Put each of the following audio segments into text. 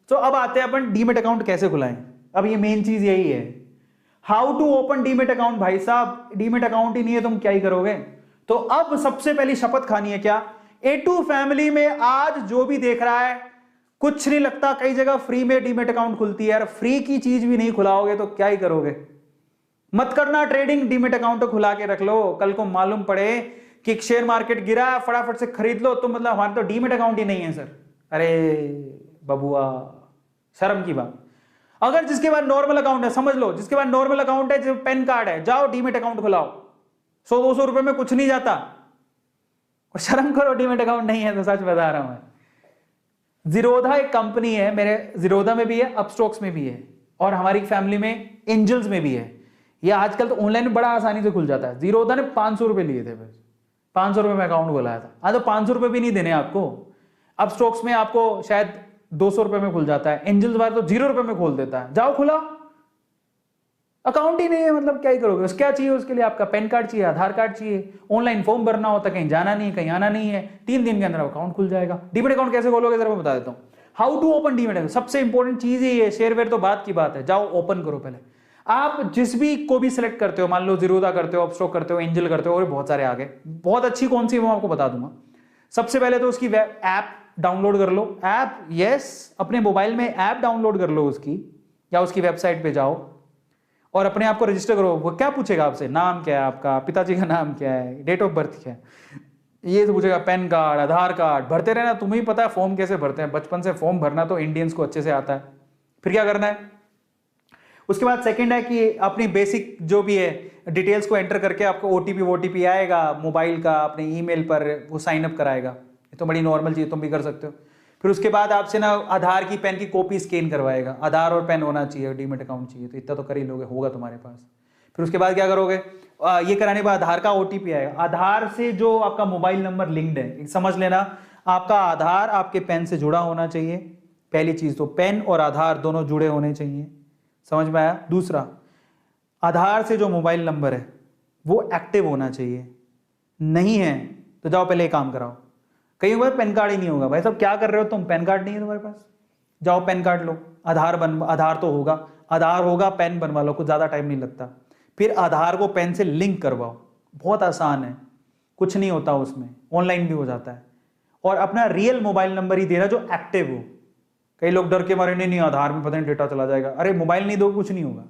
तो अब आते हैं अपन डीमेट अकाउंट कैसे खुलाएं। अब ये मेन चीज यही है, how to open demat account. भाई साहब डीमेट अकाउंट ही नहीं है, तुम क्या ही करोगे। तो अब सबसे पहली शपथ खानी है क्या, A2 फैमिली में आज जो भी देख रहा है, कुछ नहीं लगता, कई जगह फ्री में डीमेट अकाउंट खुलती है यार, फ्री की चीज भी नहीं खुलाओगे तो क्या ही करोगे। मत करना ट्रेडिंग, डीमेट अकाउंट तो खुला के रख लो, कल को मालूम पड़े कि शेयर मार्केट गिरा फटाफट से खरीद लो, तो मतलब हमारे तो डीमेट अकाउंट ही नहीं है सर। अरे बबुआ शर्म की बात। अगर जिसके पास नॉर्मल अकाउंट है, समझ लो जिसके पास नॉर्मल अकाउंट है, जो पैन कार्ड है, जाओ डीमेट अकाउंट खुलाओ, 100-200 रुपए में कुछ नहीं जाता। और शर्म करो डीमेट अकाउंट नहीं है तो, सच बता रहा हूं मैं। जीरोधा एक कंपनी है, मेरे जीरोधा में भी है, अपस्टॉक्स में भी है, और हमारी फैमिली में एंजल्स में भी है। ये आजकल तो ऑनलाइन में बड़ा आसानी से खुल जाता है। जीरोधा ने 500 रुपए लिए थे, बस 500 रुपए में अकाउंट खोलाया था। हाँ तो 500 रुपए भी नहीं देने आपको, अपस्टॉक्स में आपको शायद 200 रुपए में खुल जाता है, एंजल्स वाला तो 0 रुपए में खोल देता है। जाओ खुला, अकाउंट ही नहीं है, मतलब क्या ही करोगे। उस क्या चाहिए उसके लिए, आपका पैन कार्ड चाहिए, आधार कार्ड चाहिए, ऑनलाइन फॉर्म भरना होता है, कहीं जाना नहीं, कहीं आना नहीं है, 3 दिन के अंदर अकाउंट खुल जाएगा। डीमेट अकाउंट कैसे खोलोगे जरा मैं बता देता हूँ। How to open demat account, सबसे इंपॉर्टेंट चीज ही है, शेयरवेयर तो बात की बात है, जाओ ओपन करो पहले। आप जिस भी को भी सिलेक्ट करते हो, मान लो जीरोधा करते हो, अपस्टॉक करते हो, एंजल करते हो, और बहुत सारे आगे, बहुत अच्छी कौन सी वो आपको बता दूंगा। सबसे पहले तो उसकी ऐप डाउनलोड कर लो, ऐप, यस, अपने मोबाइल में ऐप डाउनलोड कर लो उसकी, या उसकी वेबसाइट पे जाओ और अपने आप को रजिस्टर करो। वो क्या पूछेगा आपसे, नाम क्या है आपका, पिताजी का नाम क्या है, डेट ऑफ बर्थ क्या है, ये तो पूछेगा, पैन कार्ड, आधार कार्ड, भरते रहना। तुम्हें ही पता है फॉर्म कैसे भरते हैं, बचपन से फॉर्म भरना तो इंडियंस को अच्छे से आता है। फिर क्या करना है, उसके बाद सेकंड है कि अपनी बेसिक जो भी है डिटेल्स को एंटर करके आपको ओटीपी आएगा मोबाइल का, अपने ईमेल पर वो साइन अप कराएगा। ये तो बड़ी नॉर्मल चीज, तुम भी कर सकते हो। फिर उसके बाद आपसे ना आधार की पेन की कॉपी स्कैन करवाएगा, आधार और पेन होना चाहिए, डीमेट अकाउंट चाहिए, तो इतना तो कर ही लोगे, होगा तुम्हारे पास। फिर उसके बाद क्या करोगे, ये कराने के बाद आधार का ओटीपी आएगा। आधार से जो आपका मोबाइल नंबर लिंक्ड है, समझ लेना आपका आधार आपके पेन से जुड़ा होना चाहिए, पहली चीज तो पेन और आधार दोनों जुड़े होने चाहिए, समझ में आया। दूसरा, आधार से जो मोबाइल नंबर है वो एक्टिव होना चाहिए, नहीं है तो जाओ पहले एक काम कराओ। कई बार पैन कार्ड ही नहीं होगा, भाई साहब क्या कर रहे हो तुम, पैन कार्ड नहीं है तुम्हारे पास, जाओ पैन कार्ड लो, आधार तो होगा, आधार होगा, पेन बनवा लो, कुछ ज्यादा टाइम नहीं लगता। फिर आधार को पेन से लिंक करवाओ, बहुत आसान है, कुछ नहीं होता उसमें, ऑनलाइन भी हो जाता है। और अपना रियल मोबाइल नंबर ही देना जो एक्टिव हो। कई लोग डर के मारे नहीं आधार में पता नहीं डेटा चला जाएगा, अरे मोबाइल नहीं दो कुछ नहीं होगा,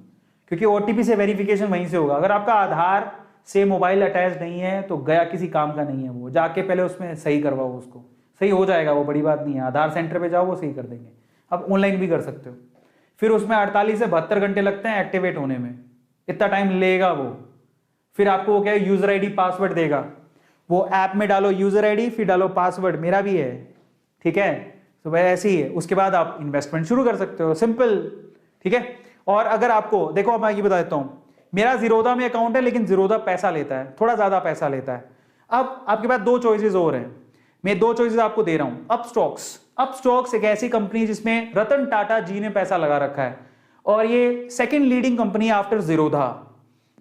क्योंकि ओटीपी से वेरिफिकेशन वहीं से होगा। अगर आपका आधार से मोबाइल अटैच नहीं है तो गया, किसी काम का नहीं है वो, जाके पहले उसमें सही करवाओ, उसको सही हो जाएगा, वो बड़ी बात नहीं है। आधार सेंटर पे जाओ, वो सही कर देंगे। अब ऑनलाइन भी कर सकते हो। फिर उसमें 48 से 72 घंटे लगते हैं एक्टिवेट होने में, इतना टाइम लेगा वो। फिर आपको वो क्या है, यूजर आईडी पासवर्ड देगा, वो ऐप में डालो यूजर आईडी, फिर डालो पासवर्ड, मेरा भी है, ठीक है, तो वह ऐसे ही है। उसके बाद आप इन्वेस्टमेंट शुरू कर सकते हो, सिंपल, ठीक है। और अगर आपको देखो, मैं ये बता देता हूं, मेरा जीरोधा में अकाउंट है, लेकिन जीरोधा पैसा लेता है, थोड़ा ज्यादा पैसा लेता है। अब आपके पास 2 चॉइसेस और हैं, मैं 2 चॉइसेस आपको दे रहा हूं। अपस्टॉक्स एक ऐसी कंपनी जिसमें रतन टाटा जी ने पैसा लगा रखा है, और ये सेकंड लीडिंग कंपनी है आफ्टर जीरोधा।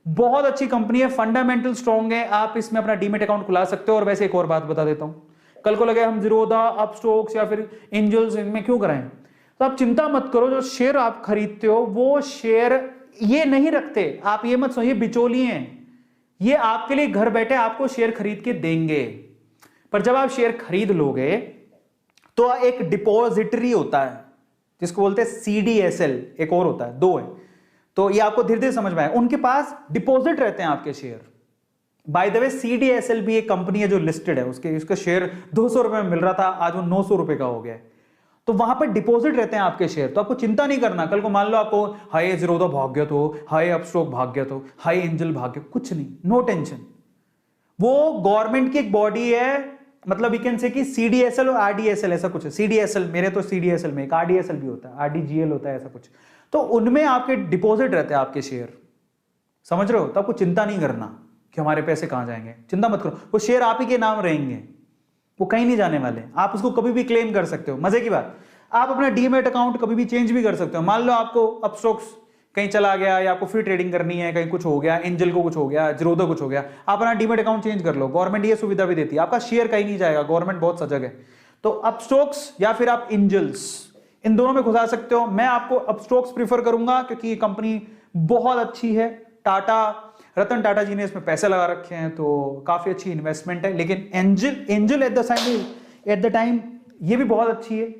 बहुत अच्छी कंपनी है, फंडामेंटल स्ट्रॉन्ग है, आप इसमें अपना डीमेट अकाउंट खुला सकते हो। और वैसे एक और बात बता देता हूं, कल को लगे हम जीरोधा, अपस्टॉक्स या फिर एंजल्स इनमें क्यों कराएं, तो आप चिंता मत करो, जो शेयर आप खरीदते हो वो शेयर ये नहीं रखते, आप ये मत सोचिए बिचौलिए हैं, ये आपके लिए घर बैठे आपको शेयर खरीद के देंगे। पर जब आप शेयर खरीद लोगे तो एक डिपॉजिटरी होता है जिसको बोलते हैं CDSL, एक और होता है, 2 है, तो ये आपको धीरे धीरे समझ में आए। उनके पास डिपॉजिट रहते हैं आपके share. By the way CDSL भी एक कंपनी है जो लिस्टेड है, उसका शेयर 200 रुपए में मिल रहा था, आज वो 900 रुपए का हो गया है। तो वहां पर डिपॉजिट रहते हैं आपके शेयर, तो आपको चिंता नहीं करना। कल को मान लो आपको हाई जीरोधा भाग गया तो, हाई अपस्टॉक भाग गया तो, हाई एंजल भाग गया, कुछ नहीं, नो टेंशन। वो गवर्नमेंट की एक बॉडी है, मतलब यू कैन से कि CDSL और RDSL ऐसा कुछ है। CDSL, मेरे तो CDSL में एक RDSL भी होता है, RDGL होता है, ऐसा कुछ। तो उनमें आपके डिपॉजिट रहते हैं आपके शेयर, समझ रहे हो। तो आपको चिंता नहीं करना कि हमारे पैसे कहां जाएंगे, चिंता मत करो, वो शेयर आप ही के नाम रहेंगे, वो कहीं नहीं जाने वाले। आप उसको कभी भी क्लेम कर सकते हो। मजे की बात, आप अपना डीमेट अकाउंट कभी भी चेंज भी कर सकते हो। मान लो आपको अपस्टॉक्स कहीं चला गया, या आपको फ्री ट्रेडिंग करनी है, कहीं कुछ हो गया, एंजल को कुछ हो गया, जीरोधा कुछ हो गया, आप अपना डीमेट अकाउंट चेंज कर लो। गवर्नमेंट ये सुविधा भी देती है, आपका शेयर कहीं नहीं जाएगा, गवर्नमेंट बहुत सजग है। तो अपस्टॉक्स या फिर आप एंजल्स, इन दोनों में घुसा सकते हो। मैं आपको अपस्टॉक्स प्रीफर करूंगा क्योंकि ये कंपनी बहुत अच्छी है। रतन टाटा जी ने इसमें पैसे लगा रखे हैं, तो काफी अच्छी इन्वेस्टमेंट है। लेकिन एंजल एट द टाइम ये भी बहुत अच्छी है,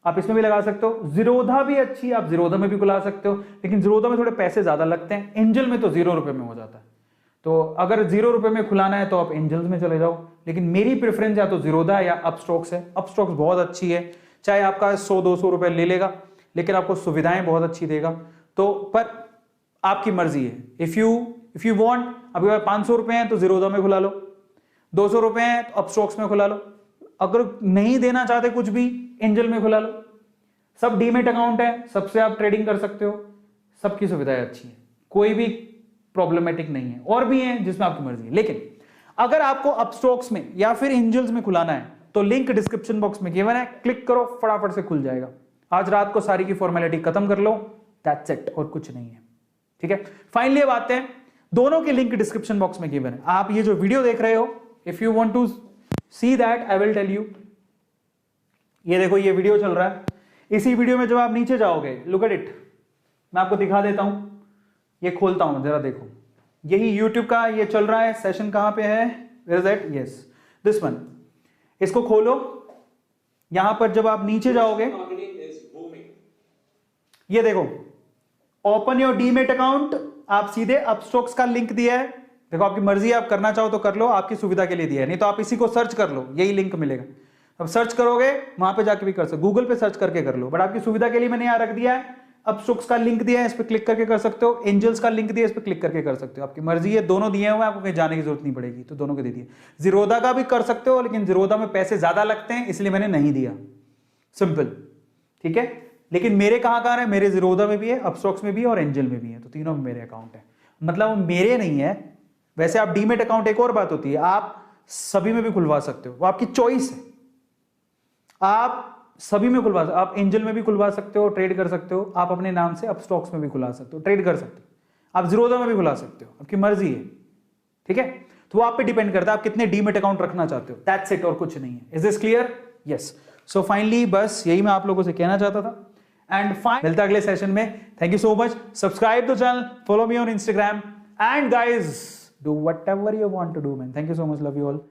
आप इसमें भी लगा सकते हो। जीरोधा भी अच्छी है, आप जीरोधा में भी खुला सकते हो, लेकिन जीरोधा में थोड़े पैसे ज्यादा लगते हैं। एंजल में तो 0 रुपए में हो जाता है, तो अगर 0 रुपए में खुलाना है तो आप एंजल्स में चले जाओ। लेकिन मेरी प्रेफरेंस या तो जीरोधा या अपस्टॉक्स है। अपस्टॉक्स बहुत अच्छी है, चाहे आपका 100-200 रुपए ले लेगा, लेकिन आपको सुविधाएं बहुत अच्छी देगा। तो पर आपकी मर्जी है। इफ यू वांट, आपके पास 500 रुपए हैं तो जीरोधा में खुला लो, 200 रुपए हैं तो अपस्टॉक्स में खुला लो, अगर नहीं देना चाहते कुछ भी एंजल में खुला लो। सब डीमेट अकाउंट है, सबसे आप ट्रेडिंग कर सकते हो, सबकी सुविधाएं अच्छी है, कोई भी प्रॉब्लमेटिक नहीं है। और भी है जिसमें आपकी मर्जी है। लेकिन अगर आपको अपस्टॉक्स में या फिर एंजल्स में खुलाना है तो लिंक डिस्क्रिप्शन बॉक्स में गिवन है, क्लिक करो, फटाफट से खुल जाएगा। आज रात को सारी की फॉर्मेलिटी खत्म कर लो, दैट्स इट, और कुछ नहीं है। ठीक है, फाइनली अब आते हैं, दोनों के लिंक डिस्क्रिप्शन बॉक्स में गिवन है। आप ये जो वीडियो देख रहे हो, if you want to see that I will tell you. ये देखो, ये वीडियो चल रहा है। इसी वीडियो में जब आप नीचे जाओगे, लुक एट इट, मैं आपको दिखा देता हूं, ये खोलता हूं, जरा देखो। यही YouTube का ये चल रहा है, सेशन कहां पे है, where is that, yes this one. इसको खोलो, यहां पर जब आप नीचे जाओगे, ये देखो, ओपन योर डीमेट अकाउंट, आप सीधे अपस्टॉक्स का लिंक दिया है। देखो, आपकी मर्जी है, आप करना चाहो तो कर लो, आपकी सुविधा के लिए दिया है, नहीं तो आप इसी को सर्च कर लो, यही लिंक मिलेगा। अब सर्च करोगे वहां पे जाके भी कर सकते, गूगल पे सर्च करके कर लो, बट आपकी सुविधा के लिए मैंने यहां रख दिया है। अपस्टॉक्स का लिंक दिया है, इस पर क्लिक करके कर सकते हो। एंजल्स का लिंक दिया है, इस पर क्लिक करके कर सकते हो, आपकी मर्जी है। दोनों दिए हुए हैं, आपको कहीं जाने की जरूरत नहीं पड़ेगी, तो दोनों के दे दिए। जीरोधा का भी कर सकते हो, लेकिन जीरोधा में पैसे ज्यादा लगते हैं, इसलिए मैंने नहीं दिया, सिंपल। ठीक है, लेकिन मेरे कहां है, मेरे जीरोधा में भी है, अपस्टॉक्स में भी है और एंजल में भी है, तो तीनों में मेरे अकाउंट है। मतलब मेरे नहीं है। वैसे आप डीमेट अकाउंट, एक और बात होती है, आप सभी में भी खुलवा सकते हो, वो आपकी चॉइस है। आप सभी में खुलवा सकते हो, आप एंजल में भी खुलवा सकते हो, ट्रेड कर सकते हो, आप अपने नाम से अपस्टॉक्स में भी खुला सकते हो, ट्रेड कर सकते हो, आप जीरोधा में भी खुला सकते हो, आपकी मर्जी है। ठीक है, तो वो आप पे डिपेंड करता है आप कितने डीमेट अकाउंट रखना चाहते हो, दैट्स इट, और कुछ नहीं है। Is this clear? Yes. So finally बस यही मैं आप लोगों से कहना चाहता था। एंड फाइन, मिलता है अगले सेशन में। Thank you so much. Subscribe the channel, follow me on Instagram, and guys do whatever you want to do man. Thank you so much, love you all.